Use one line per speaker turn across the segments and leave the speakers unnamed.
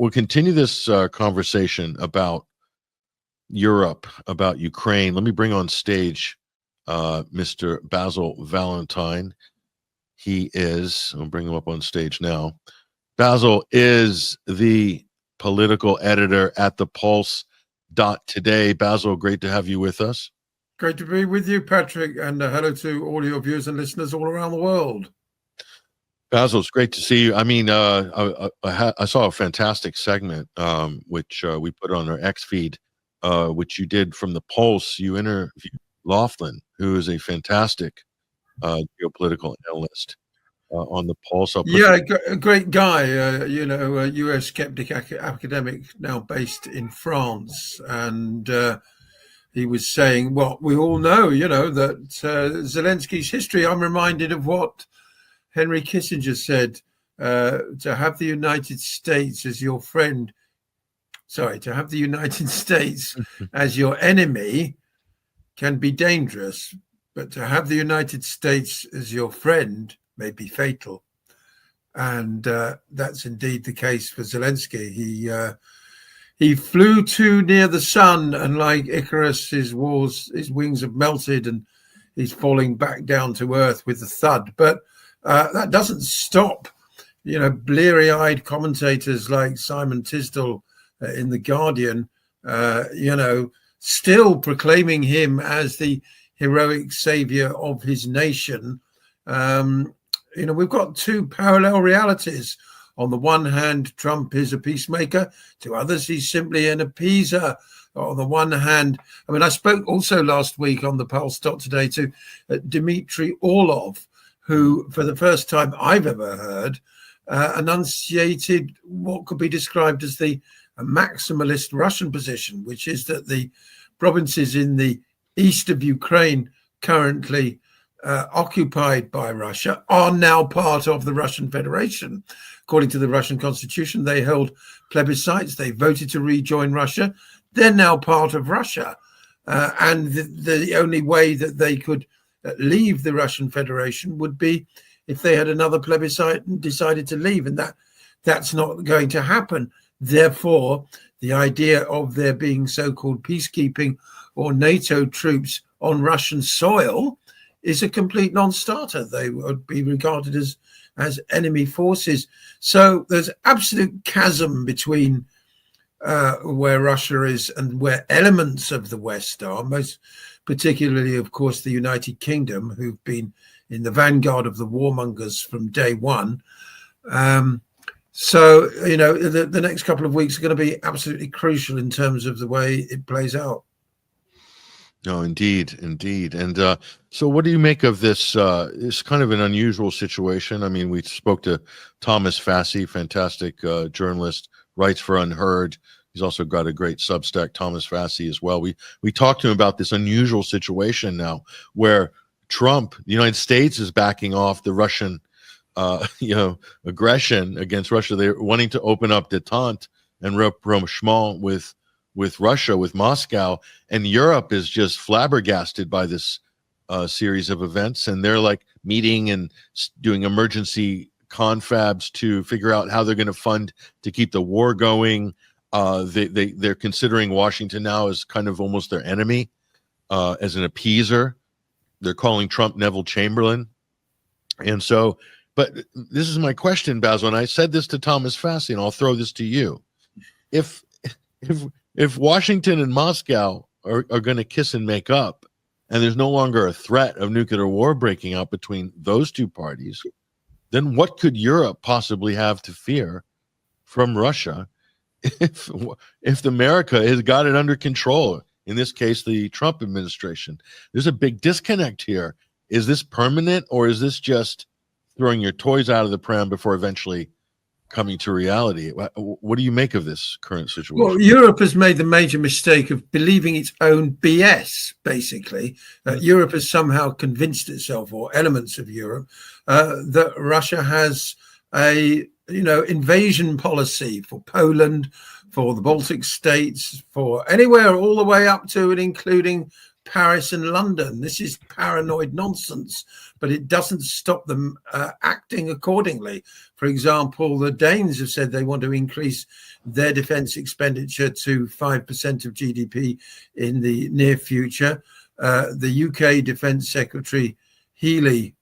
we'll continue this conversation about Europe, about Ukraine. Let me bring on stage Mr. Basil Valentine. I'll bring him up on stage now. Basil is the political editor at the Pulse.today. Basil, great to have you with us.
Great to be with you, Patrick, and hello to all your viewers and listeners all around the world.
Basil, it's great to see you. I mean, I saw a fantastic segment, which we put on our X feed, which you did from the Pulse. You interviewed Laughlin, who is a fantastic geopolitical analyst on the Pulse.
A great guy, a U.S. skeptic academic now based in France. And he was saying what we all know, that Zelensky's history. I'm reminded of what Henry Kissinger said, to have the United States as your friend. Sorry, to have the United States as your enemy can be dangerous, but to have the United States as your friend may be fatal. And that's indeed the case for Zelensky. He flew too near the sun, and like Icarus, his wings have melted and he's falling back down to earth with a thud. But that doesn't stop, bleary-eyed commentators like Simon Tisdall in The Guardian, still proclaiming him as the heroic savior of his nation. We've got two parallel realities. On the one hand, Trump is a peacemaker. To others, he's simply an appeaser. On the one hand, I spoke also last week on the Pulse.today to Dmitry Orlov, who, for the first time I've ever heard, enunciated what could be described as the maximalist Russian position, which is that the provinces in the east of Ukraine currently occupied by Russia are now part of the Russian Federation. According to the Russian constitution, they held plebiscites, they voted to rejoin Russia. They're now part of Russia. And the only way that they could leave the Russian Federation would be if they had another plebiscite and decided to leave, and that's not going to happen. Therefore, the idea of there being so-called peacekeeping or NATO troops on Russian soil is a complete non-starter. They would be regarded as enemy forces. So there's absolute chasm between where Russia is and where elements of the West are, most particularly, of course, the United Kingdom, who've been in the vanguard of the warmongers from day one. So, the next couple of weeks are going to be absolutely crucial in terms of the way it plays out.
No, indeed. And so what do you make of this? It's kind of an unusual situation. I mean, we spoke to Thomas Fassi, fantastic journalist, writes for Unheard. He's also got a great Substack, Thomas Fassi, as well. We talked to him about this unusual situation now where Trump, the United States, is backing off the Russian aggression against Russia. They're wanting to open up détente and rapprochement with Russia, with Moscow, and Europe is just flabbergasted by this series of events, and they're like meeting and doing emergency confabs to figure out how they're going to fund to keep the war going. They're considering Washington now as kind of almost their enemy, as an appeaser. They're calling Trump Neville Chamberlain. And so, but this is my question, Basil, and I said this to Thomas Fassi, and I'll throw this to you. If Washington and Moscow are going to kiss and make up, and there's no longer a threat of nuclear war breaking out between those two parties, then what could Europe possibly have to fear from Russia if America has got it under control? In this case, the Trump administration. There's a big disconnect here. Is this permanent, or is this just throwing your toys out of the pram before eventually coming to reality? What do you make of this current situation?
Well, Europe has made the major mistake of believing its own BS, basically. Europe has somehow convinced itself, or elements of Europe, that Russia has a invasion policy for Poland, for the Baltic states, for anywhere all the way up to and including Paris and London. This is paranoid nonsense, but it doesn't stop them acting accordingly. For example, the Danes have said they want to increase their defense expenditure to 5% of GDP in the near future. The UK Defence Secretary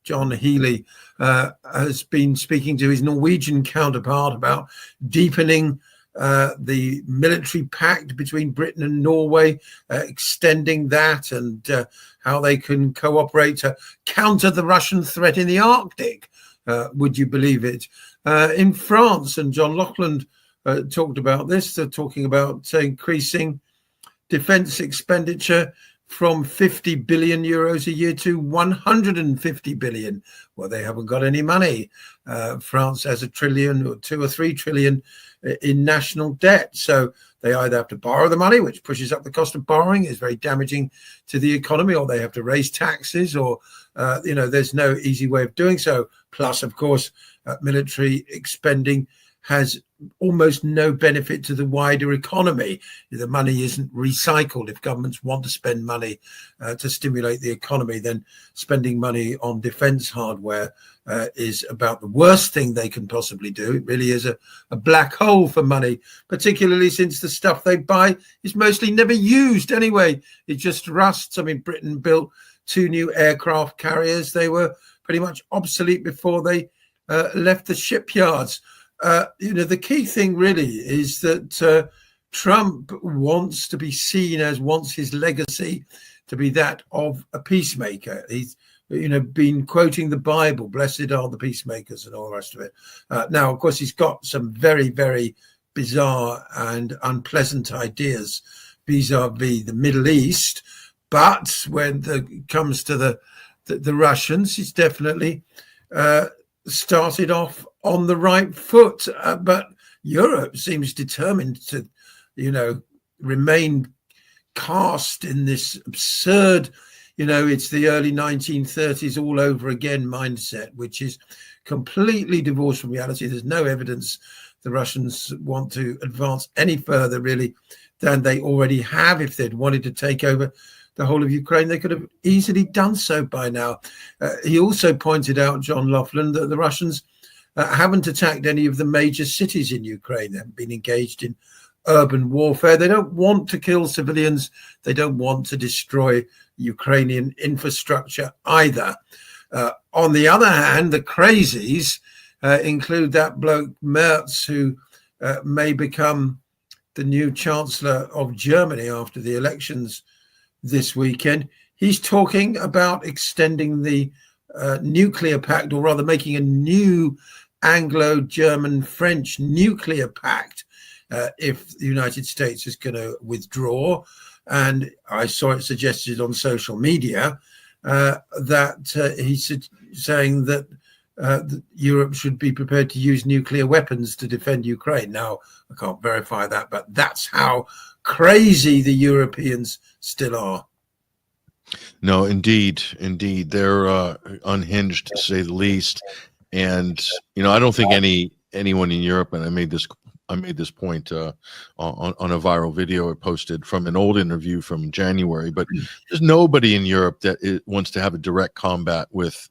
John Healey, has been speaking to his Norwegian counterpart about deepening the military pact between Britain and Norway, extending that, and how they can cooperate to counter the Russian threat in the Arctic. Would you believe it? In France, and John Loughlin talked about this, they're talking about increasing defence expenditure from 50 billion euros a year to 150 billion. Well, they haven't got any money. France has $1 trillion or 2 or 3 trillion in national debt. So they either have to borrow the money, which pushes up the cost of borrowing, is very damaging to the economy, or they have to raise taxes, or, there's no easy way of doing so. Plus, of course, military expending has almost no benefit to the wider economy. The money isn't recycled. If governments want to spend money to stimulate the economy, then spending money on defense hardware is about the worst thing they can possibly do. It really is a black hole for money, particularly since the stuff they buy is mostly never used anyway. It just rusts. I mean, Britain built 2 new aircraft carriers. They were pretty much obsolete before they left the shipyards. The key thing really is that Trump wants to be seen as, wants his legacy to be that of a peacemaker. He's, been quoting the Bible, blessed are the peacemakers and all the rest of it. Now, of course, he's got some very, very bizarre and unpleasant ideas vis-a-vis the Middle East. But when it comes to the Russians, he's definitely started off on the right foot, but Europe seems determined to, remain cast in this absurd, it's the early 1930s all over again mindset, which is completely divorced from reality. There's no evidence the Russians want to advance any further, really, than they already have. If they'd wanted to take over the whole of Ukraine, they could have easily done so by now. He also pointed out, John Loughlin, that the Russians haven't attacked any of the major cities in Ukraine. They haven't been engaged in urban warfare. They don't want to kill civilians. They don't want to destroy Ukrainian infrastructure either. On the other hand, the crazies include that bloke Merz, who may become the new Chancellor of Germany after the elections this weekend. He's talking about extending the nuclear pact, or rather making a new Anglo-German-French nuclear pact if the United States is going to withdraw. And I saw it suggested on social media that he's saying that Europe should be prepared to use nuclear weapons to defend Ukraine. Now, I can't verify that, but that's how crazy the Europeans still are.
No, indeed. They're unhinged, to say the least. And, I don't think anyone in Europe, and I made this point on a viral video I posted from an old interview from January, but there's nobody in Europe that wants to have a direct combat with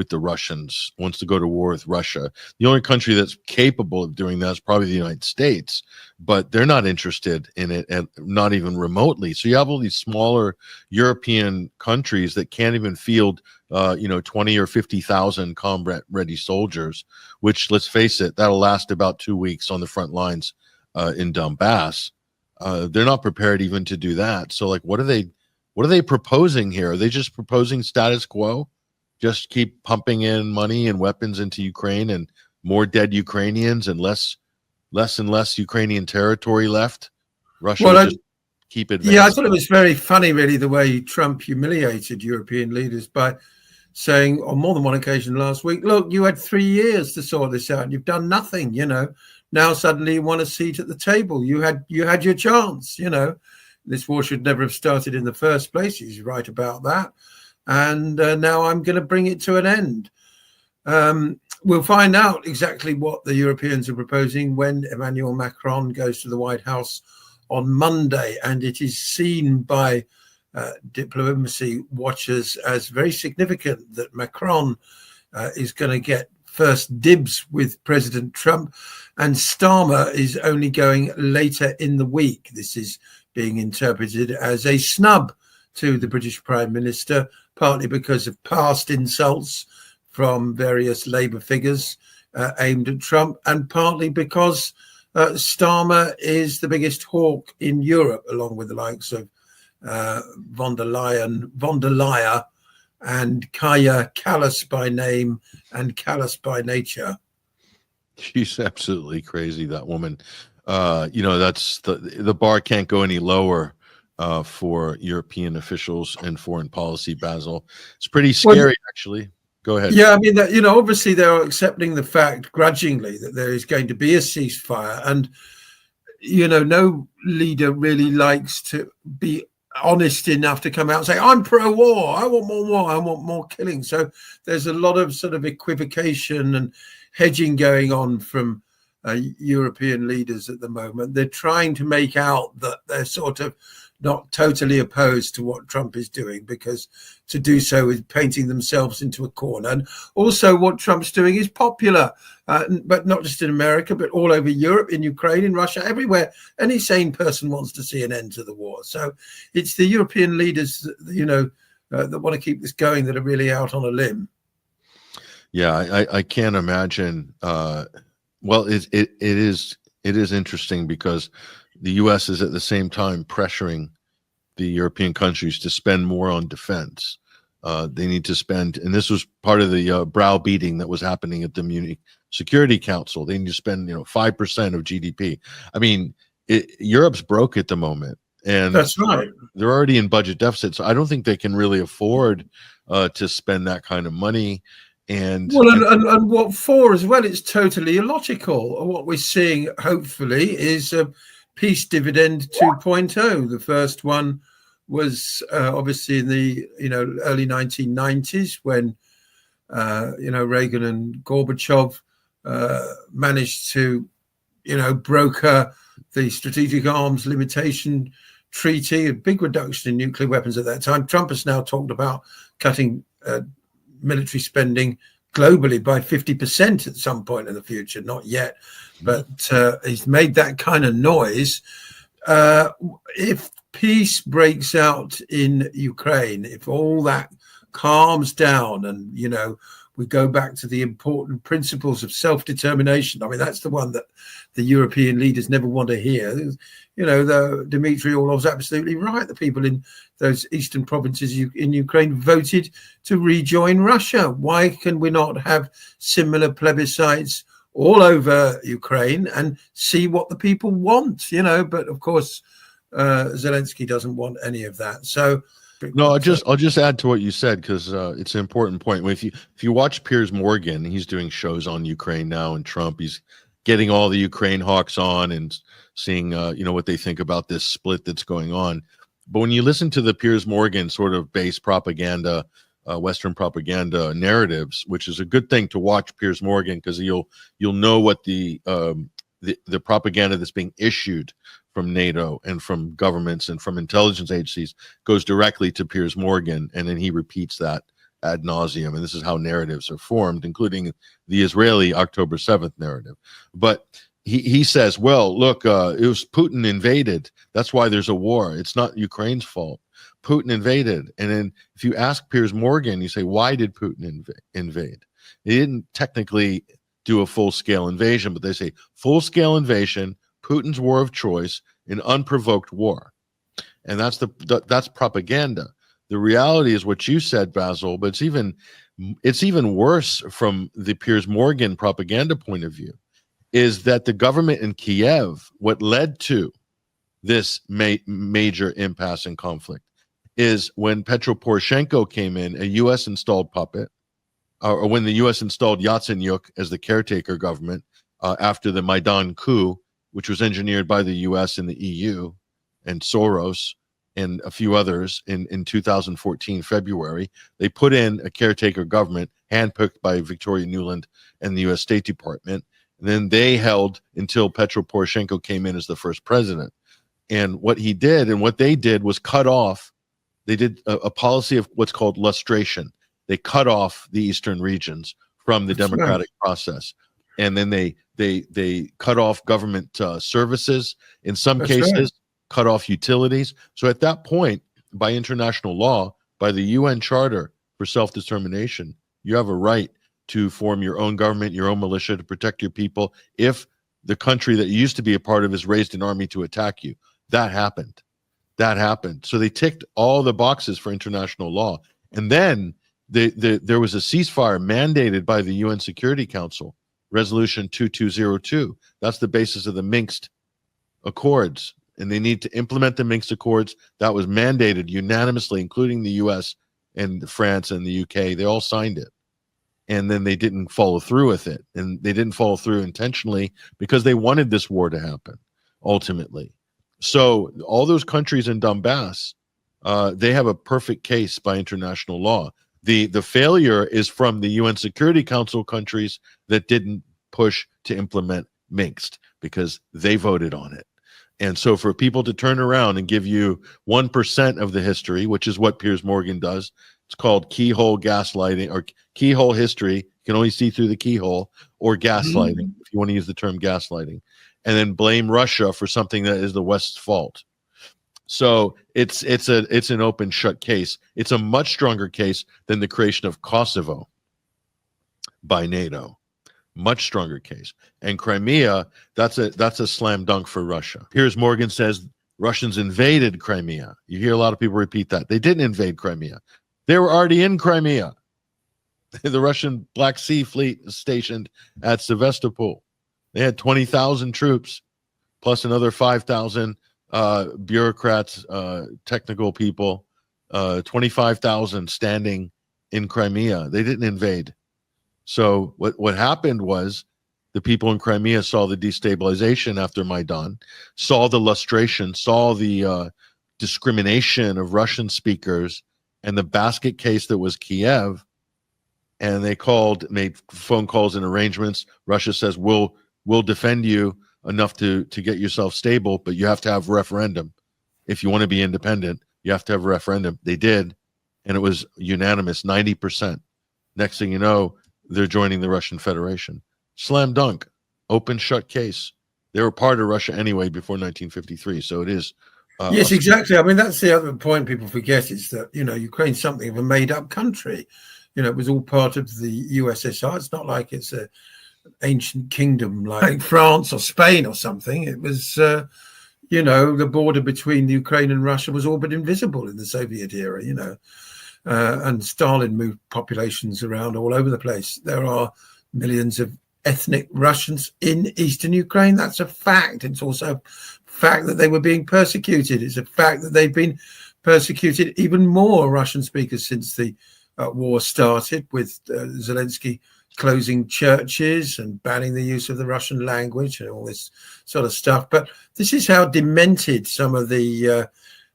the Russians, wants to go to war with Russia. The only country that's capable of doing that is probably the United States, but they're not interested in it, and not even remotely. So you have all these smaller European countries that can't even field 20 or 50,000 combat-ready soldiers, which, let's face it, that'll last about 2 weeks on the front lines in Donbass. They're not prepared even to do that. So, like, what are they proposing here? Are they just proposing status quo? Just keep pumping in money and weapons into Ukraine, and more dead Ukrainians and less and less Ukrainian territory left? Russia will just keep advancing.
Yeah, I thought it was very funny, really, the way Trump humiliated European leaders by saying on more than one occasion last week, look, you had 3 years to sort this out. You've done nothing, Now suddenly you want a seat at the table. You had your chance, This war should never have started in the first place. He's right about that. And now I'm going to bring it to an end. We'll find out exactly what the Europeans are proposing when Emmanuel Macron goes to the White House on Monday, and it is seen by diplomacy watchers as very significant that Macron is going to get first dibs with President Trump, and Starmer is only going later in the week. This is being interpreted as a snub to the British Prime Minister, partly because of past insults from various Labour figures aimed at Trump, and partly because Starmer is the biggest hawk in Europe, along with the likes of von der Leyen, and Kaya, callous by name and callous by nature.
She's absolutely crazy, that woman. That's the bar can't go any lower for European officials and foreign policy, Basil. It's pretty scary, actually. Go ahead.
Yeah, I mean, that, obviously they're accepting the fact grudgingly that there is going to be a ceasefire, and no leader really likes to be honest enough to come out and say, I'm pro-war, I want more war, I want more killing. So there's a lot of sort of equivocation and hedging going on from European leaders at the moment. They're trying to make out that they're sort of not totally opposed to what Trump is doing, because to do so is painting themselves into a corner. And also what Trump's doing is popular, but not just in America, but all over Europe, in Ukraine, in Russia, everywhere. Any sane person wants to see an end to the war. So it's the European leaders, that want to keep this going, that are really out on a limb.
Yeah, I can't imagine. Well, it is interesting because the U.S. is at the same time pressuring the European countries to spend more on defense. They need to spend, and this was part of the browbeating that was happening at the Munich Security Council. They need to spend, 5% of GDP. I mean, Europe's broke at the moment, and
that's right.
They're already in budget deficits. So I don't think they can really afford to spend that kind of money. And
what for as well? It's totally illogical. What we're seeing, hopefully, is peace dividend 2.0. The first one was obviously in the early 1990s when Reagan and Gorbachev managed to broker the Strategic Arms Limitation Treaty, a big reduction in nuclear weapons at that time. Trump has now talked about cutting military spending globally by 50% at some point in the future. Not yet, but he's made that kind of noise. If peace breaks out in Ukraine, if all that calms down and, we go back to the important principles of self-determination. I mean, that's the one that the European leaders never want to hear. The Dmitry Orlov's absolutely right. The people in those eastern provinces in Ukraine voted to rejoin Russia. Why can we not have similar plebiscites all over Ukraine and see what the people want? But of course, Zelensky doesn't want any of that. So.
No, I'll just add to what you said, because it's an important point. If you watch Piers Morgan, he's doing shows on Ukraine now, and Trump, he's getting all the Ukraine hawks on and seeing what they think about this split that's going on. But when you listen to the Piers Morgan sort of base propaganda, Western propaganda narratives, which is a good thing to watch Piers Morgan, because you'll know what the propaganda that's being issued from NATO and from governments and from intelligence agencies goes directly to Piers Morgan, and then he repeats that ad nauseum. And this is how narratives are formed, including the Israeli October 7th narrative. But he says, well, look, it was Putin invaded. That's why there's a war. It's not Ukraine's fault. Putin invaded. And then if you ask Piers Morgan, you say, why did Putin invade? He didn't technically do a full-scale invasion, but they say full-scale invasion, Putin's war of choice, an unprovoked war. And that's propaganda. The reality is what you said, Basil, but it's even worse from the Piers Morgan propaganda point of view, is that the government in Kiev, what led to this major impasse and conflict, is when Petro Poroshenko came in, a U.S. installed puppet, or when the U.S. installed Yatsenyuk as the caretaker government after the Maidan coup, which was engineered by the U.S. and the EU and Soros and a few others in 2014, February. They put in a caretaker government handpicked by Victoria Nuland and the U.S. State Department. And then they held until Petro Poroshenko came in as the first president. And what he did and what they did was cut off They did a policy of what's called lustration. They cut off the eastern regions from the democratic process, and then they cut off government services. In some cases, cut off utilities. So at that point, by international law, by the UN Charter for Self-Determination, you have a right to form your own government, your own militia to protect your people if the country that you used to be a part of has raised an army to attack you. That happened. That happened. So they ticked all the boxes for international law. And then there was a ceasefire mandated by the UN Security Council, Resolution 2202. That's the basis of the Minsk Accords. And they need to implement the Minsk Accords. That was mandated unanimously, including the US and France and the UK. They all signed it. And then they didn't follow through with it. And they didn't follow through intentionally because they wanted this war to happen, ultimately. So all those countries in Donbass, they have a perfect case by international law. The failure is from the UN Security Council countries that didn't push to implement Minsk because they voted on it. And so for people to turn around and give you 1% of the history, which is what Piers Morgan does, it's called keyhole gaslighting or keyhole history. You can only see through the keyhole, or gaslighting, if you want to use the term gaslighting, and then blame Russia for something that is the West's fault. So it's an open shut case. It's a much stronger case than the creation of Kosovo by NATO. Much stronger case. And Crimea, that's a slam dunk for Russia. Piers Morgan says Russians invaded Crimea. You hear a lot of people repeat that. They didn't invade Crimea. They were already in Crimea. The Russian Black Sea Fleet is stationed at Sevastopol. They had 20,000 troops, plus another 5,000 bureaucrats, technical people, 25,000 standing in Crimea. They didn't invade. So what happened was the people in Crimea saw the destabilization after Maidan, saw the lustration, saw the discrimination of Russian speakers, and the basket case that was Kiev, and they made phone calls and arrangements. Russia says, we'll defend you enough to get yourself stable, but you have to have a referendum. If you want to be independent, you have to have a referendum. They did, and it was unanimous, 90%. Next thing you know, they're joining the Russian Federation. Slam dunk, open shut case. They were part of Russia anyway before 1953, so it is.
Yes, exactly. I mean, that's the other point people forget is that, Ukraine's something of a made-up country. It was all part of the USSR. It's not like it's an ancient kingdom like France or Spain or something. It was, the border between Ukraine and Russia was all but invisible in the Soviet era, and Stalin moved populations around all over the place. There are millions of ethnic Russians in eastern Ukraine. That's a fact. It's also a fact that they were being persecuted. It's a fact that they've been persecuted even more, Russian speakers, since the war started, with Zelensky closing churches and banning the use of the Russian language and all this sort of stuff. But this is how demented some of the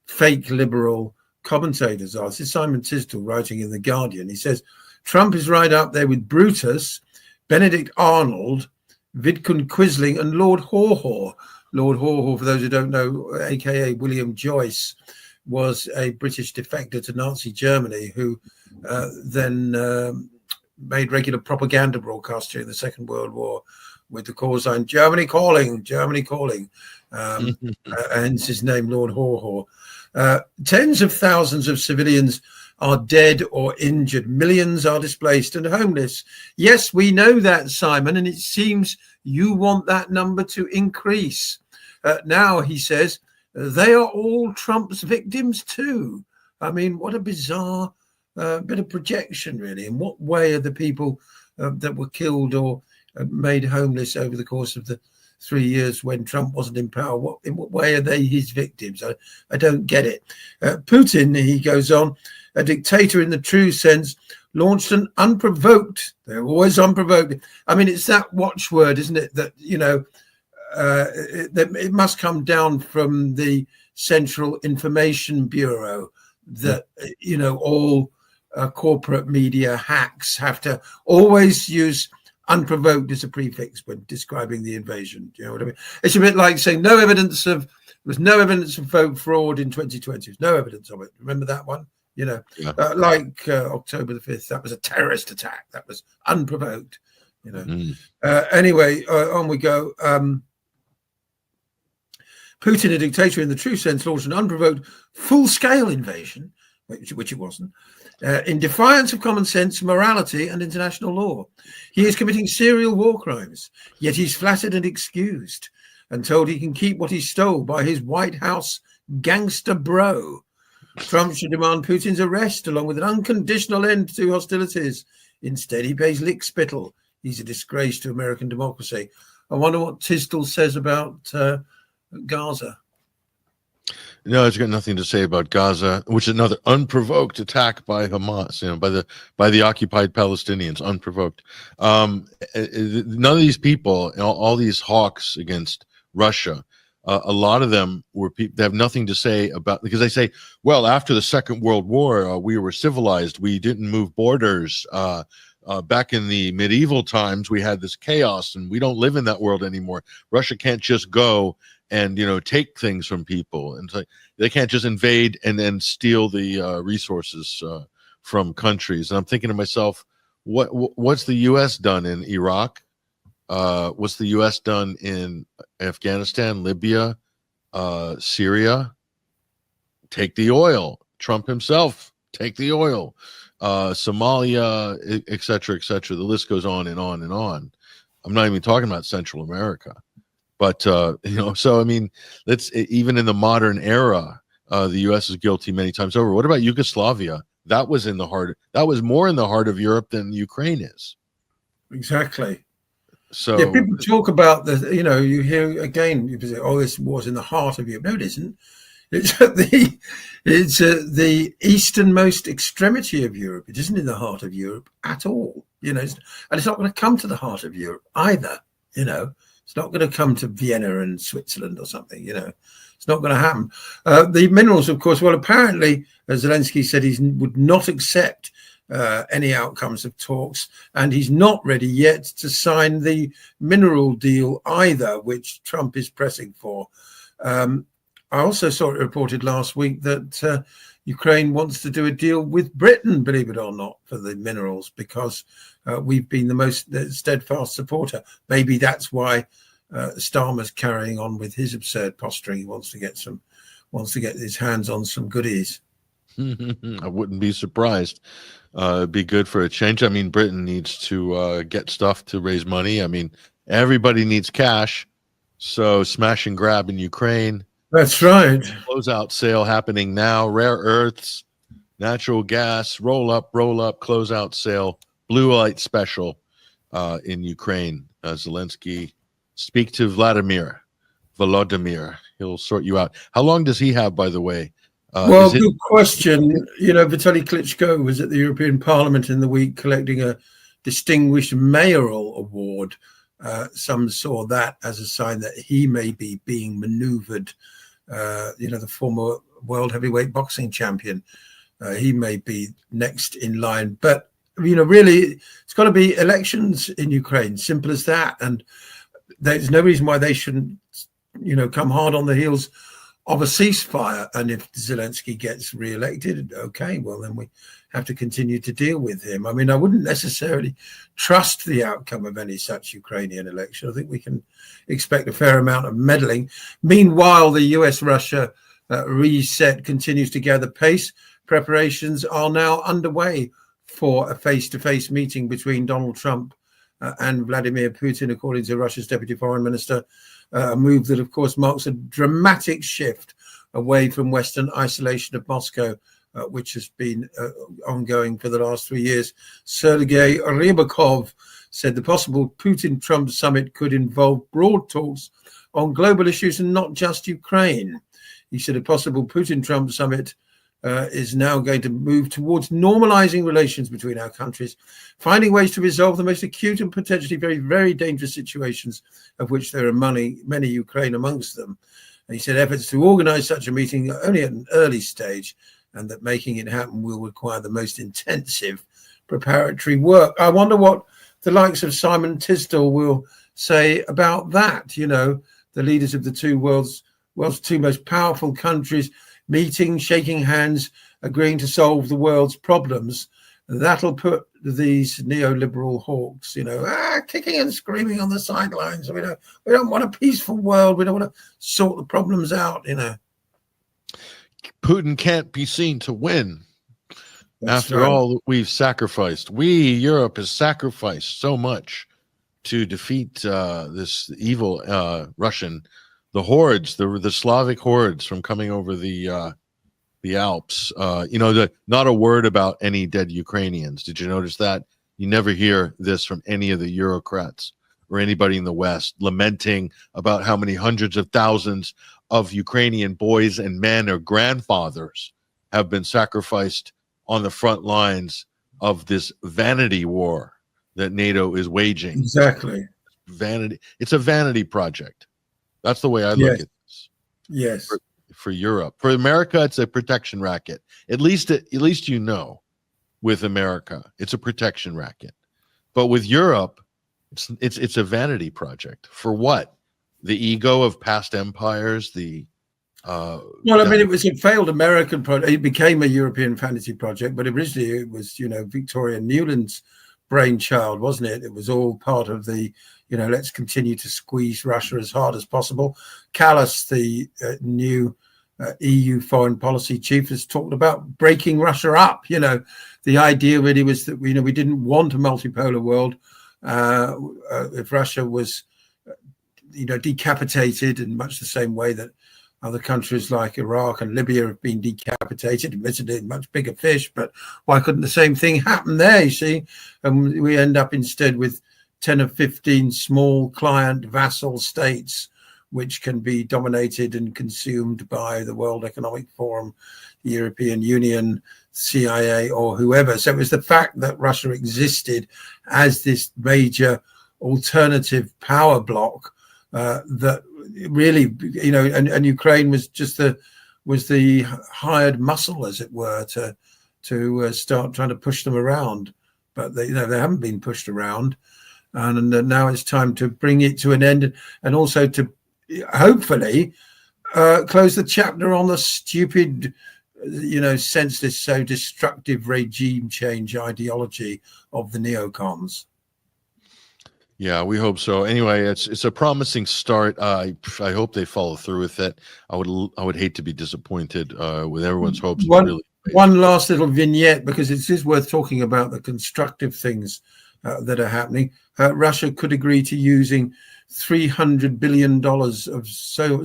fake liberal commentators are. This is Simon Tisdall writing in The Guardian. He says, Trump is right up there with Brutus, Benedict Arnold, Vidkun Quisling, and Lord Haw-Haw. Lord Haw-Haw, for those who don't know, aka William Joyce, was a British defector to Nazi Germany who then made regular propaganda broadcasts during the Second World War with the call sign "Germany calling, Germany calling," hence his name, Lord Haw-Haw. Tens of thousands of civilians are dead or injured. Millions are displaced and homeless. Yes, we know that, Simon, and it seems you want that number to increase. Now, he says, they are all Trump's victims too. I mean, what a bizarre bit of projection, really. In what way are the people that were killed or made homeless over the course of the 3 years when Trump wasn't in power, in what way are they his victims? I don't get it. Putin, he goes on, a dictator in the true sense, launched an unprovoked, they're always unprovoked. I mean, it's that watchword, isn't it, that, it must come down from the Central Information Bureau that, all corporate media hacks have to always use unprovoked as a prefix when describing the invasion. Do you know what I mean? It's a bit like saying no evidence of was no evidence of vote fraud in 2020. There's no evidence of it. Remember that one?
Yeah.
October the 5th, that was a terrorist attack. That was unprovoked. Anyway, on we go. Putin, a dictator in the true sense, launched an unprovoked full-scale invasion, which it wasn't, in defiance of common sense, morality, and international law. He is committing serial war crimes, yet he's flattered and excused and told he can keep what he stole by his White House gangster bro. Trump should demand Putin's arrest along with an unconditional end to hostilities. Instead, he pays lick spittle. He's a disgrace to American democracy. I wonder what Tisdall says about Gaza.
No, it's got nothing to say about Gaza, which is another unprovoked attack by Hamas, by the occupied Palestinians, unprovoked. None of these people, all these hawks against Russia, a lot of them were people that have nothing to say about, because they say, well, after the Second World War, we were civilized. We didn't move borders. Back in the medieval times, we had this chaos, and we don't live in that world anymore. Russia can't just go and take things from people, and they can't just invade and then steal the resources from countries. And I'm thinking to myself, what's the U.S. done in Iraq? What's the U.S. done in Afghanistan, Libya, Syria? Take the oil. Trump himself, take the oil. Somalia, et cetera, et cetera. The list goes on and on and on. I'm not even talking about Central America. But, so, I mean, even in the modern era, the U.S. is guilty many times over. What about Yugoslavia? That was more in the heart of Europe than Ukraine is.
Exactly.
So
yeah, people talk about you hear again, you say, oh, this war's in the heart of Europe. No, it isn't. It's at the easternmost extremity of Europe. It isn't in the heart of Europe at all. And it's not going to come to the heart of Europe either. It's not going to come to Vienna and Switzerland or something. It's not going to happen. The minerals, of course. Well, apparently, as Zelensky said, he would not accept any outcomes of talks, and he's not ready yet to sign the mineral deal either, which Trump is pressing for. I also saw it reported last week that Ukraine wants to do a deal with Britain, believe it or not, for the minerals, because we've been the most steadfast supporter. Maybe that's why Starmer's carrying on with his absurd posturing. He wants to get his hands on some goodies.
I wouldn't be surprised. It'd be good for a change. I mean, Britain needs to get stuff to raise money. I mean, everybody needs cash. So smash and grab in Ukraine.
That's right.
Closeout sale happening now. Rare earths, natural gas, roll up, closeout sale, blue light special in Ukraine. Zelensky, speak to Volodymyr. He'll sort you out. How long does he have, by the way?
Well, good question. Vitaly Klitschko was at the European Parliament in the week collecting a distinguished mayoral award. Some saw that as a sign that he may be being maneuvered. The former world heavyweight boxing champion, he may be next in line. But, really, it's got to be elections in Ukraine, simple as that. And there's no reason why they shouldn't, come hard on the heels of a ceasefire. And if Zelensky gets re-elected, okay, well, then we have to continue to deal with him. I mean, I wouldn't necessarily trust the outcome of any such Ukrainian election. I think we can expect a fair amount of meddling. Meanwhile, the US-Russia reset continues to gather pace. Preparations are now underway for a face-to-face meeting between Donald Trump and Vladimir Putin, according to Russia's Deputy Foreign Minister, a move that, of course, marks a dramatic shift away from Western isolation of Moscow, which has been ongoing for the last 3 years. Sergei Rybakov said the possible Putin-Trump summit could involve broad talks on global issues and not just Ukraine. He said a possible Putin-Trump summit is now going to move towards normalizing relations between our countries, finding ways to resolve the most acute and potentially very, very dangerous situations, of which there are many Ukraine amongst them. And he said efforts to organize such a meeting are only at an early stage, and that making it happen will require the most intensive preparatory work. I wonder what the likes of Simon Tisdall will say about that. The leaders of the two world's world's two most powerful countries meeting, shaking hands, agreeing to solve the world's problems. That'll put these neoliberal hawks, kicking and screaming on the sidelines. We don't want a peaceful world. We don't want to sort the problems out.
Putin can't be seen to win.
That's
After
right.
all we've sacrificed, Europe has sacrificed so much to defeat this evil Russian, the hordes, the Slavic hordes from coming over the Alps. Not a word about any dead Ukrainians. Did you notice that? You never hear this from any of the Eurocrats or anybody in the West lamenting about how many hundreds of thousands of Ukrainian boys and men or grandfathers have been sacrificed on the front lines of this vanity war that NATO is waging.
Exactly.
Vanity. It's a vanity project. That's the way I look at this.
Yes.
For Europe. For America, it's a protection racket. At least with America, it's a protection racket. But with Europe, it's a vanity project. For what? The ego of past empires, it was a failed American project. It became a European fantasy project, but originally it was, Victoria Nuland's brainchild, wasn't it? It was all part of the, let's continue to squeeze Russia as hard as possible. Callas, the new EU foreign policy chief, has talked about breaking Russia up. The idea really was that, we didn't want a multipolar world. If Russia was, decapitated in much the same way that other countries like Iraq and Libya have been decapitated, admittedly much bigger fish, but why couldn't the same thing happen there, you see? And we end up instead with 10 or 15 small client vassal states, which can be dominated and consumed by the World Economic Forum, the European Union, CIA, or whoever. So it was the fact that Russia existed as this major alternative power bloc that really, and Ukraine was just the hired muscle, as it were, to start trying to push them around. But they haven't been pushed around, and now it's time to bring it to an end, and also to hopefully close the chapter on the stupid, senseless, so destructive regime change ideology of the neocons. Yeah, we hope so. Anyway, it's a promising start. I hope they follow through with it. I would hate to be disappointed with everyone's hopes.
One last little vignette, because it is worth talking about the constructive things that are happening. Russia could agree to using $300 billion of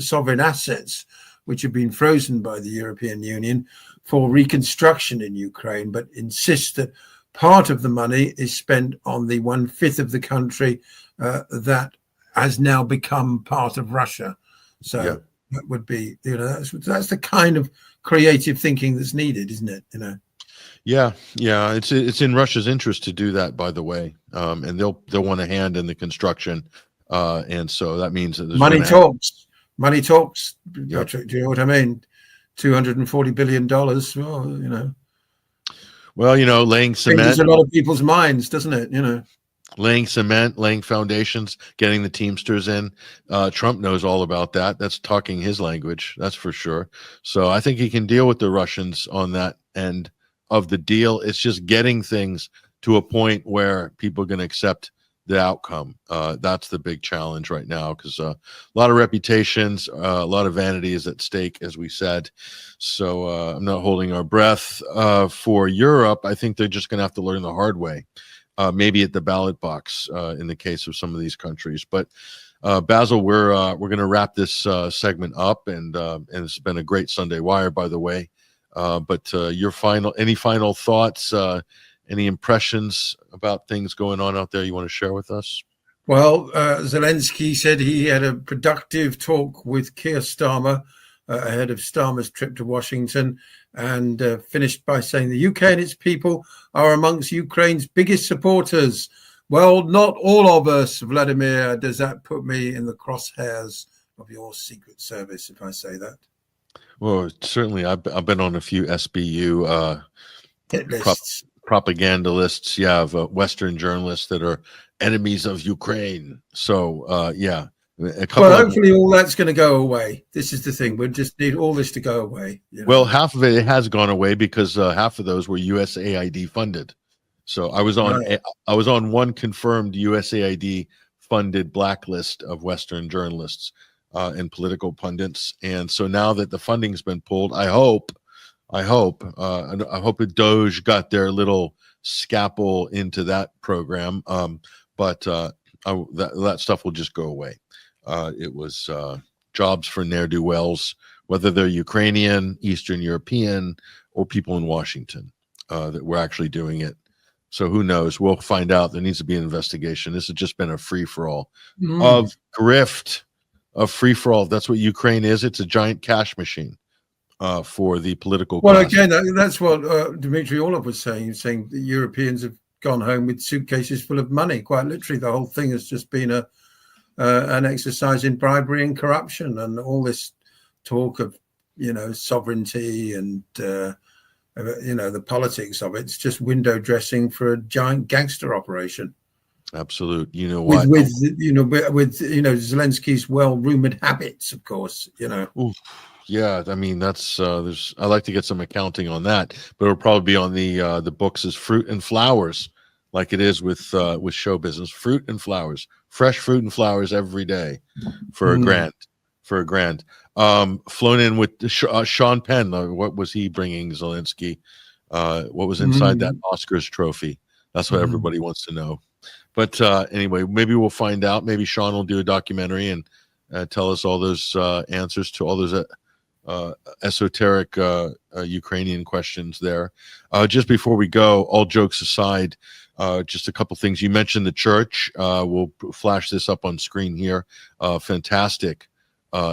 sovereign assets, which have been frozen by the European Union, for reconstruction in Ukraine, but insists that part of the money is spent on the 1/5 of the country that has now become part of Russia. So that would be, that's the kind of creative thinking that's needed, isn't it?
Yeah. It's in Russia's interest to do that, by the way, and they'll want a hand in the construction, and so that means that
money talks. Money talks.
Yep.
Patrick, do you know what I mean? $240 billion.
Well, laying cement.
Changes a lot of people's minds, doesn't it?
Laying cement, laying foundations, getting the Teamsters in. Trump knows all about that. That's talking his language, that's for sure. So I think he can deal with the Russians on that end of the deal. It's just getting things to a point where people are going to accept the outcome. That's the big challenge right now, because a lot of reputations, a lot of vanity is at stake, as we said. So I'm not holding our breath for Europe. I think they're just going to have to learn the hard way, maybe at the ballot box in the case of some of these countries. But Basil, we're going to wrap this segment up, and it's been a great Sunday Wire, by the way. But any final thoughts? Any impressions about things going on out there you want to share with us?
Well, Zelensky said he had a productive talk with Keir Starmer ahead of Starmer's trip to Washington, and finished by saying the UK and its people are amongst Ukraine's biggest supporters. Well, not all of us, Vladimir. Does that put me in the crosshairs of your Secret Service if I say that?
Well, certainly. I've been on a few SBU
hit lists.
Propaganda lists, of Western journalists that are enemies of Ukraine. So, A couple
Well,
of
hopefully all that's going to go away. This is the thing. We just need all this to go away.
well, half of it has gone away because half of those were USAID funded. So I was on
Right.
I was on one confirmed USAID funded blacklist of Western journalists and political pundits. And so now that the funding's been pulled, I hope that Doge got their little scalpel into that program. But that stuff will just go away. It was jobs for ne'er-do-wells, whether they're Ukrainian, Eastern European, or people in Washington that were actually doing it. So who knows? We'll find out. There needs to be an investigation. This has just been a free-for-all of grift, of free-for-all. That's what Ukraine is. It's a giant cash machine for the political
Well,
class.
again, that's what Dmitry Orlov was saying. He's saying the Europeans have gone home with suitcases full of money. Quite literally, the whole thing has just been an exercise in bribery and corruption, and all this talk of, sovereignty and the politics of it's just window dressing for a giant gangster operation.
Absolute. You know what?
With Zelensky's well-rumored habits, of course.
Oof. Yeah, I mean that's I like to get some accounting on that, but it'll probably be on the books as fruit and flowers, like it is with show business. Fruit and flowers, fresh fruit and flowers every day, for a grand. Flown in with Sean Penn. What was he bringing Zelensky? What was inside that Oscars trophy? That's what everybody wants to know. But anyway, maybe we'll find out. Maybe Sean will do a documentary and tell us all those answers to all those esoteric Ukrainian questions there. Just before we go, all jokes aside, just a couple things. You mentioned the church. We'll flash this up on screen here. Fantastic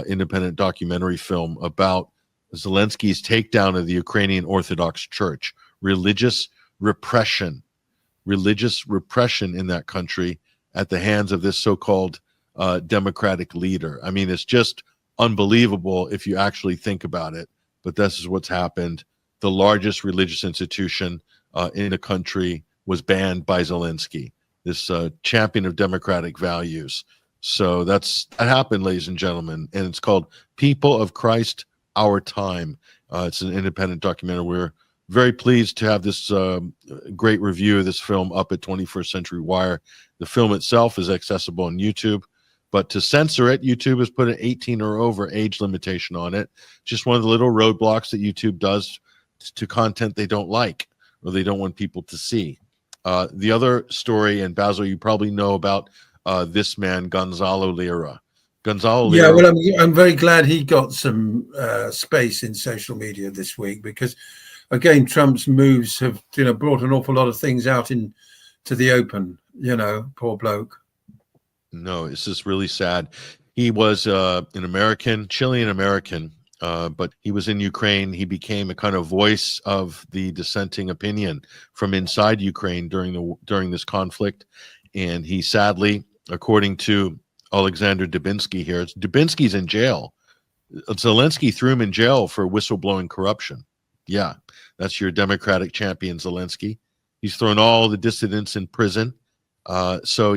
independent documentary film about Zelensky's takedown of the Ukrainian Orthodox Church. Religious repression in that country at the hands of this so-called democratic leader. I mean, it's just unbelievable if you actually think about it, but this is what's happened. The largest religious institution in a country was banned by Zelensky, this champion of democratic values. So that happened, ladies and gentlemen, and it's called People of Christ, Our Time. It's an independent documentary. We're very pleased to have this great review of this film up at 21st Century Wire. The film itself is accessible on YouTube, but to censor it, YouTube has put an 18 or over age limitation on it. Just one of the little roadblocks that YouTube does to content they don't like or they don't want people to see. The other story, and Basil, you probably know about this man, Gonzalo Lira.
Yeah, well, I'm very glad he got some space in social media this week because, again, Trump's moves have brought an awful lot of things out into the open. Poor bloke.
No, it's just really sad. He was an American, Chilean American, but he was in Ukraine. He became a kind of voice of the dissenting opinion from inside Ukraine during this conflict, and he sadly, according to Alexander Dubinsky here, Dubinsky's in jail. Zelensky threw him in jail for whistleblowing corruption. Yeah, that's your Democratic champion, Zelensky. He's thrown all the dissidents in prison. So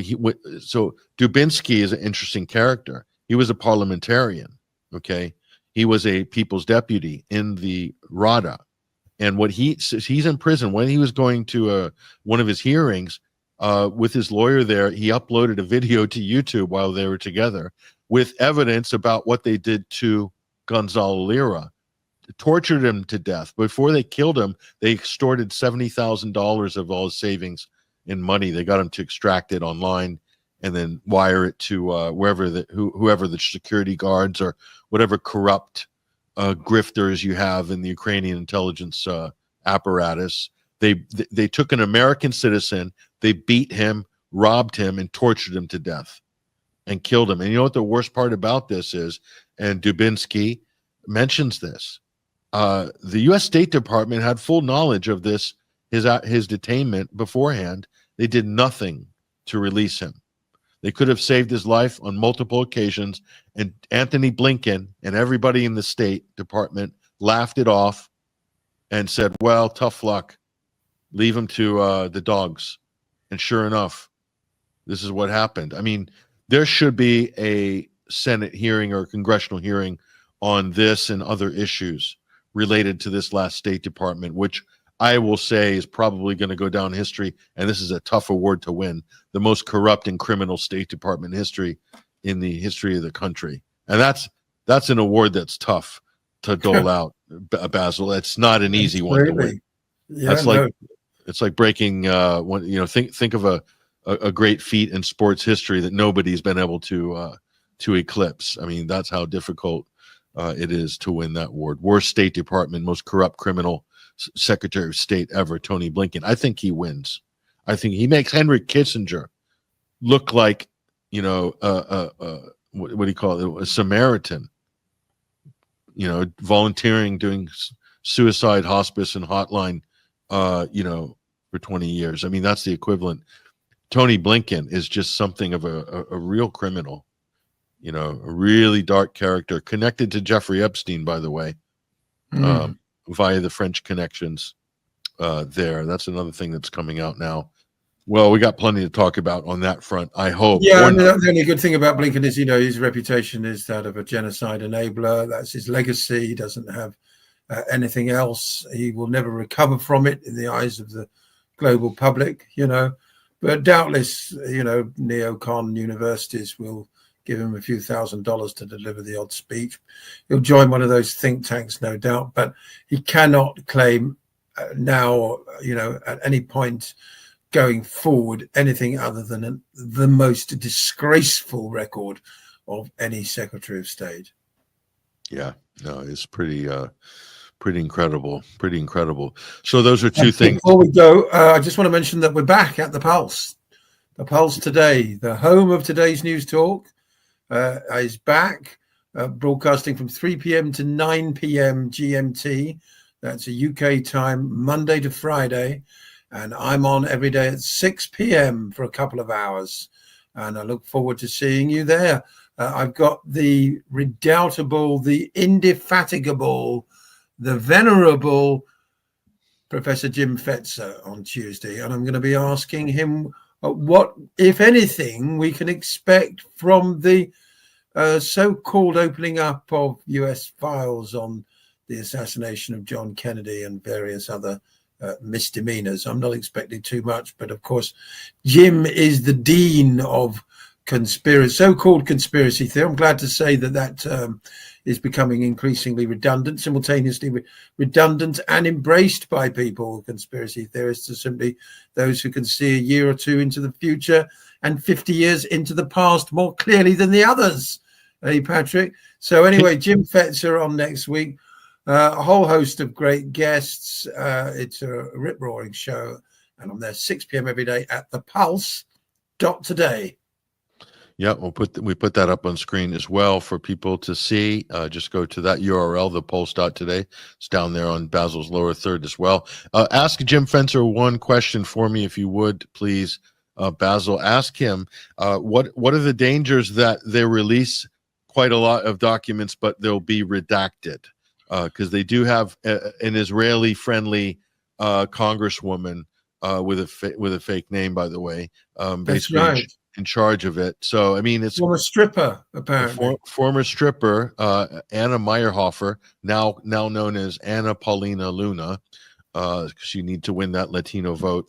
Dubinsky is an interesting character. He was a parliamentarian. Okay, he was a people's deputy in the Rada, and he's in prison. When he was going to one of his hearings with his lawyer there, he uploaded a video to YouTube while they were together with evidence about what they did to Gonzalo Lira. Tortured him to death. Before they killed him, they extorted $70,000 of all his savings in money. They got him to extract it online and then wire it to whoever the security guards or whatever corrupt grifters you have in the Ukrainian intelligence apparatus. They took an American citizen, they beat him, robbed him, and tortured him to death and killed him. And you know what the worst part about this is, and Dubinsky mentions this, the U.S. State Department had full knowledge of this, his detainment beforehand. They did nothing to release him. They could have saved his life on multiple occasions, and Anthony Blinken and everybody in the State Department laughed it off and said, well, tough luck. Leave him to the dogs. And sure enough, this is what happened. I mean, there should be Senate hearing or congressional hearing on this and other issues related to this last State Department, which I will say is probably going to go down history, and this is a tough award to win, the most corrupt and criminal State Department history in the history of the country. And that's an award that's tough to dole out, Basil. It's not an easy one to win.
Yeah,
that's like it's like breaking one, think of a great feat in sports history that nobody's been able to eclipse. I mean, that's how difficult it is to win that award. Worst State Department, most corrupt criminal Secretary of State ever, Tony Blinken. I think he wins. I think he makes Henry Kissinger look like, what do you call it? A Samaritan, volunteering, doing suicide hospice and hotline, for 20 years. I mean, that's the equivalent. Tony Blinken is just something of a real criminal, a really dark character, connected to Jeffrey Epstein, by the way, via the French connections there. That's another thing that's coming out now. Well, we got plenty to talk about on that front, I hope.
Yeah, the only good thing about Blinken is, his reputation is that of a genocide enabler. That's his legacy. He doesn't have anything else. He will never recover from it in the eyes of the global public, But doubtless, neocon universities will give him a few $1,000s to deliver the odd speech. He'll join one of those think tanks, no doubt, but he cannot claim now, at any point going forward, anything other than the most disgraceful record of any Secretary of State.
Yeah, no, it's pretty incredible. Pretty incredible. So those are two things.
Before we go, I just want to mention that we're back at the Pulse. The Pulse today, the home of today's news talk, is back, broadcasting from 3 p.m. to 9 p.m. GMT. That's a UK time, Monday to Friday. And I'm on every day at 6 p.m. for a couple of hours. And I look forward to seeing you there. I've got the redoubtable, the indefatigable, the venerable Professor Jim Fetzer on Tuesday. And I'm going to be asking him what, if anything, we can expect from the so-called opening up of US files on the assassination of John Kennedy and various other misdemeanors. I'm not expecting too much, but of course, Jim is the dean of so-called conspiracy theory. I'm glad to say that term is becoming increasingly redundant, simultaneously redundant and embraced by people. Conspiracy theorists are simply those who can see a year or two into the future and 50 years into the past more clearly than the others. Hey, Patrick. So anyway, Jim Fetzer on next week. A whole host of great guests. It's a rip-roaring show, and I'm there 6 p.m. every day at the Pulse.today.
Yeah, we put that up on screen as well for people to see. Just go to that URL, thepulse.today. It's down there on Basil's lower third as well. Ask Jim Fetzer one question for me, if you would, please, Basil. Ask him what are the dangers that they release quite a lot of documents, but they'll be redacted. Because they do have an Israeli-friendly congresswoman with a fake name, by the way, basically
right.
in charge of it. So I mean, it's
former stripper, apparently.
Former stripper Anna Meyerhofer, now known as Anna Paulina Luna, because you need to win that Latino vote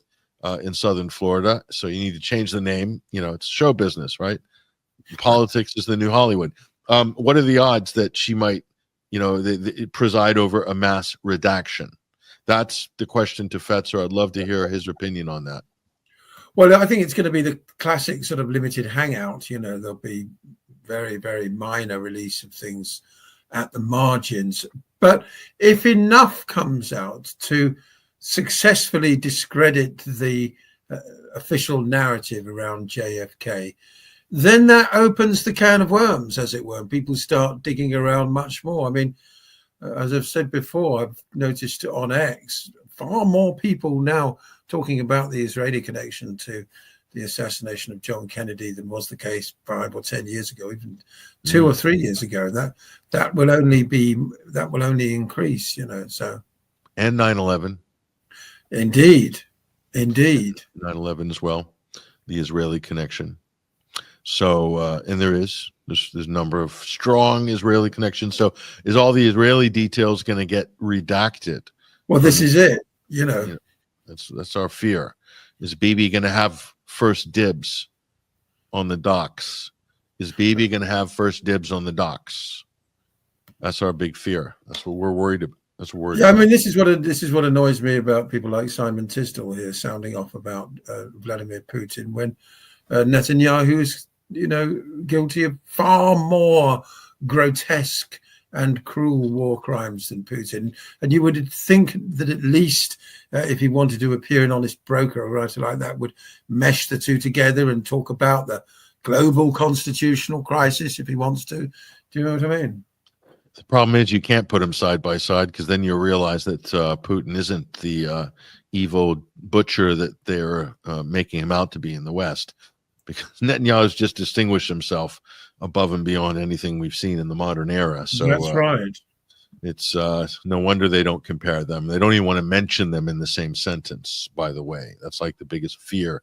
in Southern Florida. So you need to change the name. It's show business, right? Politics is the new Hollywood. What are the odds that she might they preside over a mass redaction? That's the question to Fetzer. I'd love to hear his opinion on that.
Well, I think it's going to be the classic sort of limited hangout. There'll be very, very minor release of things at the margins. But if enough comes out to successfully discredit the official narrative around JFK, then that opens the can of worms, as it were. People start digging around much more. I mean, as I've said before, I've noticed on X, far more people now talking about the Israeli connection to the assassination of John Kennedy than was the case 5 or 10 years ago, even 2 or 3 years ago. That will only increase, So,
and 9/11.
Indeed.
9/11 as well, the Israeli connection. So, and there is There's a number of strong Israeli connections. So is all the Israeli details going to get redacted?
Well, this is it.
That's our fear. Is Bibi going to have first dibs on the docks? Is Bibi going to have first dibs on the docks? That's our big fear. That's what we're worried about.
I mean, this is what annoys me about people like Simon Tisdall here sounding off about Vladimir Putin when Netanyahu is, guilty of far more grotesque and cruel war crimes than Putin. And you would think that at least if he wanted to appear an honest broker or writer like that, would mesh the two together and talk about the global constitutional crisis if he wants to. Do you know what I mean?
The problem is you can't put them side by side, because then you'll realize that Putin isn't the evil butcher that they're making him out to be in the West, because Netanyahu has just distinguished himself above and beyond anything we've seen in the modern era. So
that's right.
It's no wonder they don't compare them. They don't even want to mention them in the same sentence, by the way. That's like the biggest fear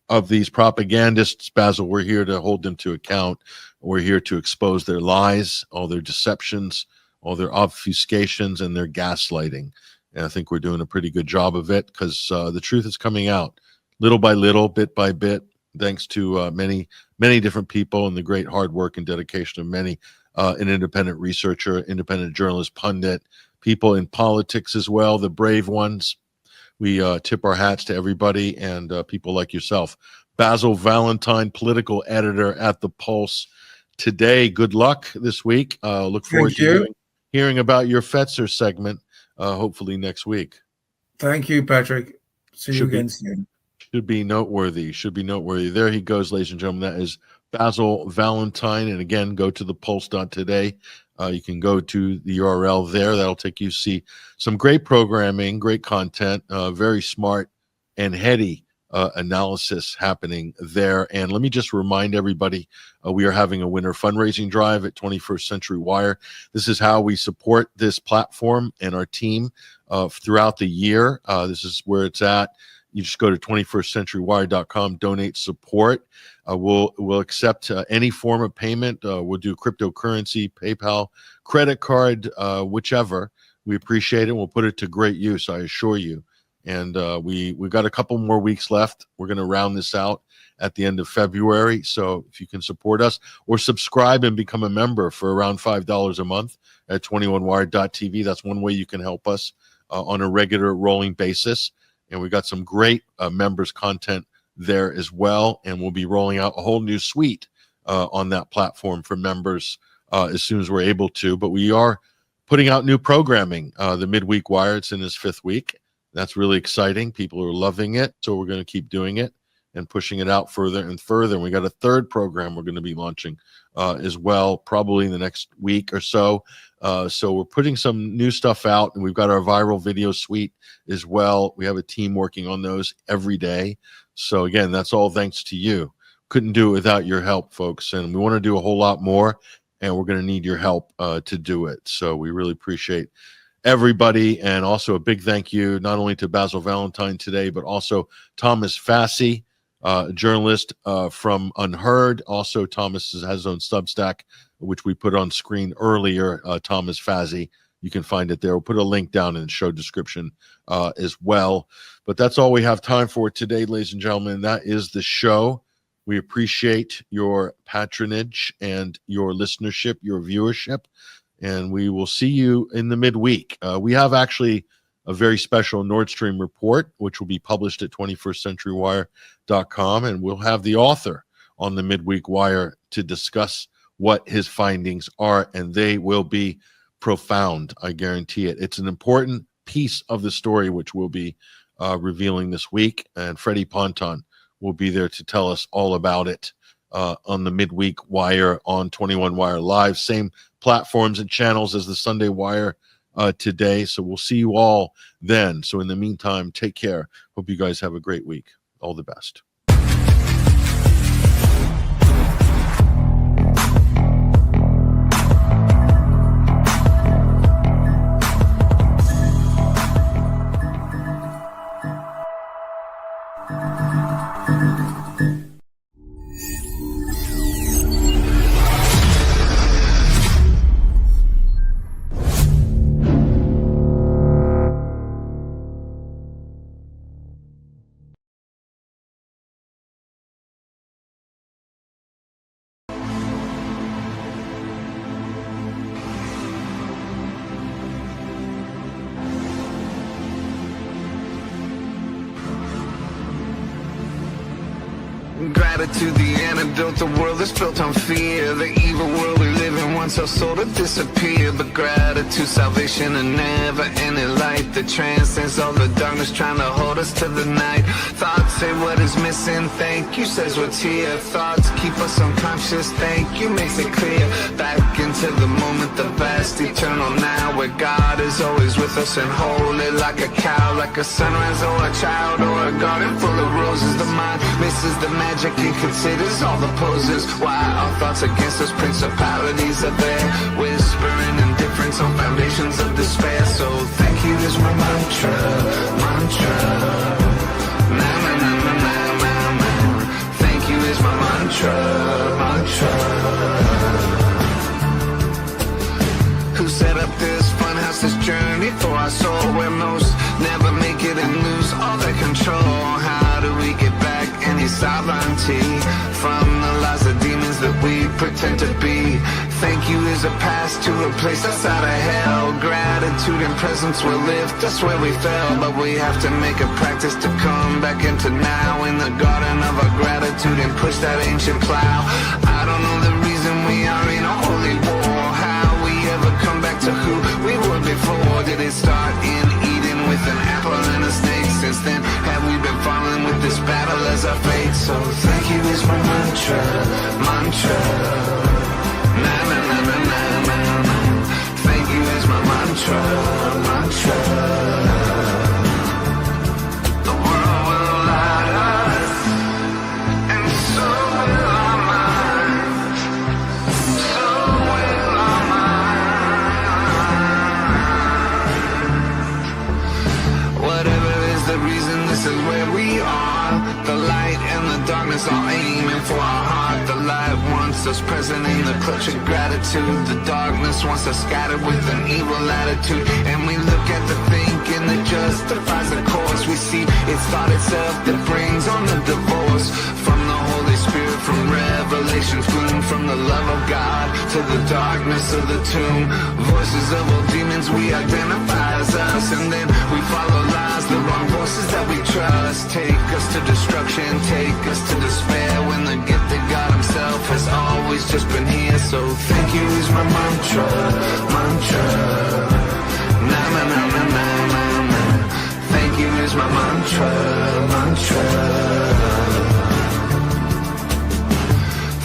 of these propagandists, Basil. We're here to hold them to account. We're here to expose their lies, all their deceptions, all their obfuscations, and their gaslighting. And I think we're doing a pretty good job of it, because the truth is coming out little by little, bit by bit, thanks to many different people and the great hard work and dedication of many, an independent researcher, independent journalist, pundit, people in politics as well, the brave ones. We tip our hats to everybody, and people like yourself. Basil Valentine, political editor at The Pulse today. Good luck this week. Look forward to hearing about your Fetzer segment, hopefully next week.
Thank you, Patrick. See you again soon.
Should be noteworthy. There he goes, ladies and gentlemen. That is Basil Valentine. And again, go to thepulse.today. You can go to the URL there. That'll take you to see some great programming, great content, very smart and heady analysis happening there. And let me just remind everybody, we are having a winter fundraising drive at 21st Century Wire. This is how we support this platform and our team throughout the year. This is where it's at. You just go to 21stcenturywire.com, donate, support. We'll accept any form of payment. We'll do cryptocurrency, PayPal, credit card, whichever. We appreciate it. We'll put it to great use, I assure you. And we've got a couple more weeks left. We're going to round this out at the end of February. So if you can support us or subscribe and become a member for around $5 a month at 21wire.tv, that's one way you can help us on a regular rolling basis. And we've got some great members content there as well. And we'll be rolling out a whole new suite on that platform for members as soon as we're able to. But we are putting out new programming. The Midweek Wire, it's in its 5th week. That's really exciting. People are loving it. So we're going to keep doing it and pushing it out further and further. And we got a 3rd program we're going to be launching as well, probably in the next week or so. So we're putting some new stuff out, and we've got our viral video suite as well. We have a team working on those every day. So again, that's all thanks to you. Couldn't do it without your help, folks. And we want to do a whole lot more, and we're going to need your help to do it. So we really appreciate everybody. And also a big thank you, not only to Basil Valentine today, but also Thomas Fassi, journalist from Unheard. Also, Thomas has his own Substack, which we put on screen earlier, Thomas Fassi. You can find it there. We'll put a link down in the show description as well. But that's all we have time for today, ladies and gentlemen. That is the show. We appreciate your patronage and your listenership, your viewership, and we will see you in the midweek. We have actually a very special Nord Stream report, which will be published at 21stcenturywire.com, and we'll have the author on the Midweek Wire to discuss what his findings are, and they will be profound. I guarantee it. It's an important piece of the story, which we'll be revealing this week, and Freddie Ponton will be there to tell us all about it on the Midweek Wire on 21 Wire Live, same platforms and channels as the Sunday Wire today. So we'll see you all then. So in the meantime, take care. Hope you guys have a great week. All the best.
Gratitude, the antidote, the world is built on fear. The evil world we live in wants our soul to disappear. But gratitude, salvation, and never-ending light that transcends all the darkness trying to hold us to the night. Thoughts say what is missing, thank you says what's here. Thoughts keep us unconscious, thank you makes it clear. Back into the moment, the vast eternal now, where God is always with us and holy like a cow, like a sunrise or a child or a garden full of roses. The mind misses the magic, it considers all the poses. Why our thoughts against us, principalities are there, whispering indifference on foundations of despair. So thank you is my mantra, mantra. Na na na na na na na. Thank you is my mantra, mantra. Who set up this funhouse, this journey for our soul, where most never make it and lose all their control? How do we get back any sovereignty from the lies of demons that we pretend to be? Thank you is a pass to a place outside of hell. Gratitude and presence will lift us where we fell, but we have to make a practice to come back into now, in the garden of our gratitude, and push that ancient plow. I don't know the reason we are in a holy war, how we ever come back to who we were before. Did it start in Eden with an apple and a snake? Since then have we been following with this battle as our fate? So thank you is my mantra, mantra. Na na na na na na na. Thank you is my mantra, mantra. The world will light us, and so will our minds, so will our minds. Whatever is the reason, this is where we are. The light and the darkness all aiming for our heart. The light wants us present in the clutch of gratitude. The darkness wants us scattered with an evil attitude. And we look at the thinking that justifies the course. We see it's thought itself that brings on the divorce. From the Holy Spirit, from revelation's gloom, from the love of God to the darkness of the tomb. Voices of all demons we identify as us, and then we follow lies, the wrong voices that we trust. Take us to destruction, take us to despair, when the gift of God himself has always just been here. So thank you is my mantra, mantra. Na na na na na na na. Thank you is my mantra, mantra.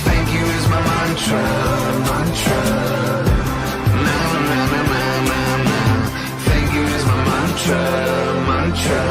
Thank you is my mantra, mantra. Na na na na na na. Thank you is my mantra, mantra.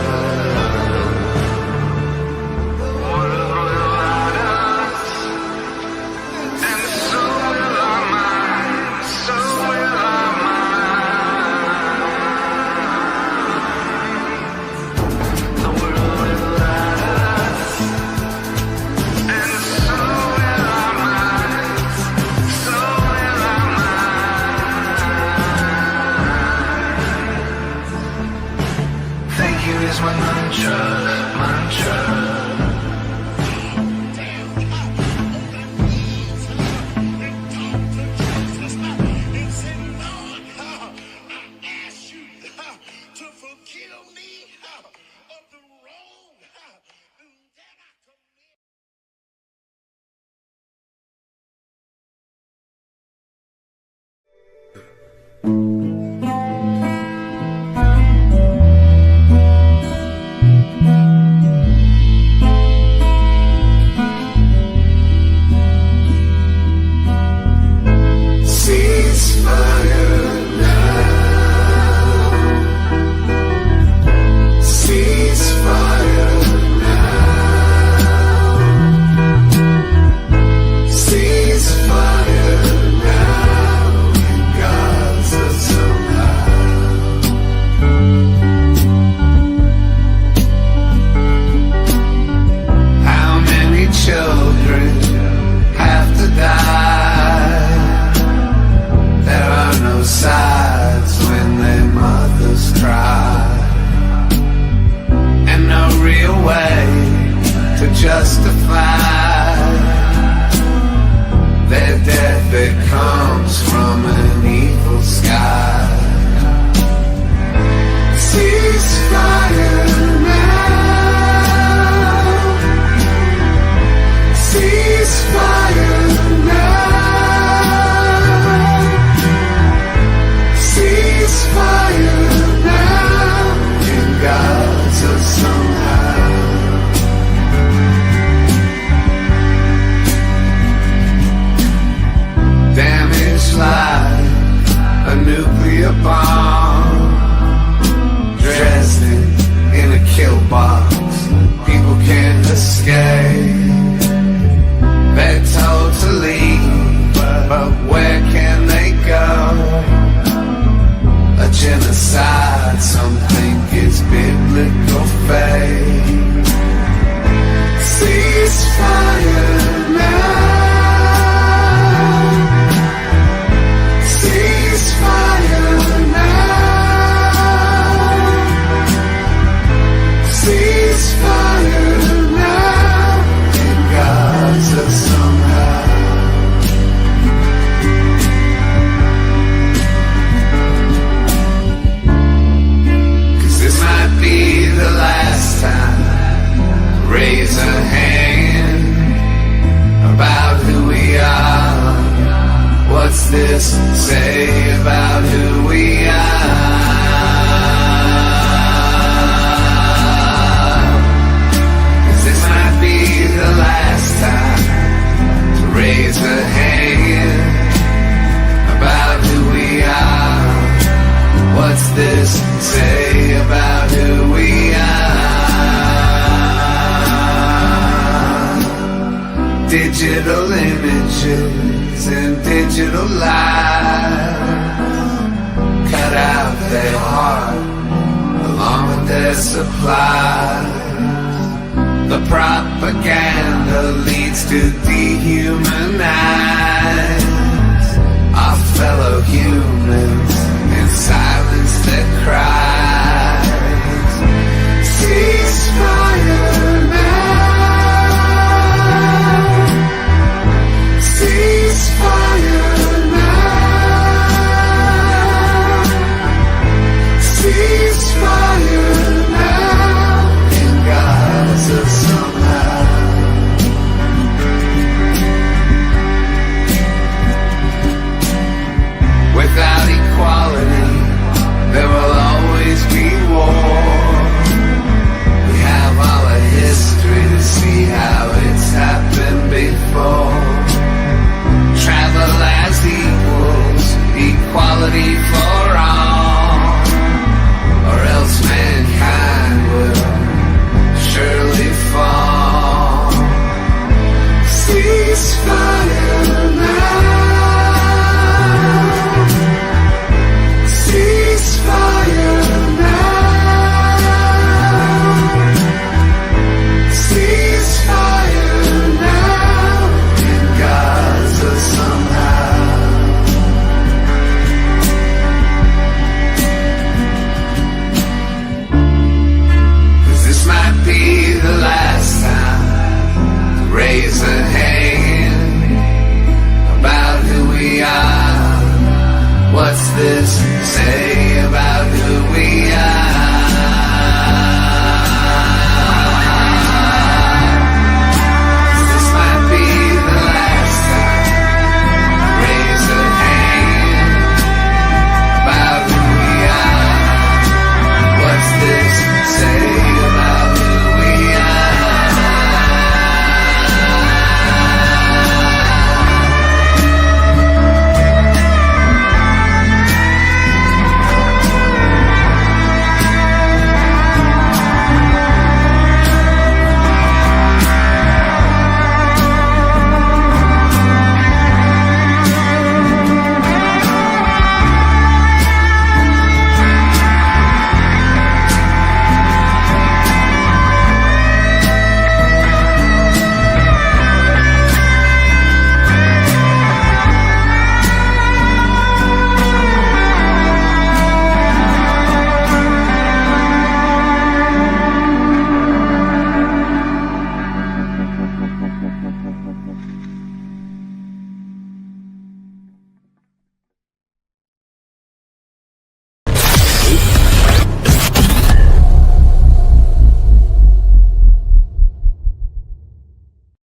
Is my mantra, mantra. raise a hand about who we are. What's this say about who we are? 'Cause this might be the last time to raise a hand about who we are. What's this say about who we are? Digital images and digital lies cut out their heart along with their supply. The propaganda leads to dehumanize our fellow humans and silence their cries.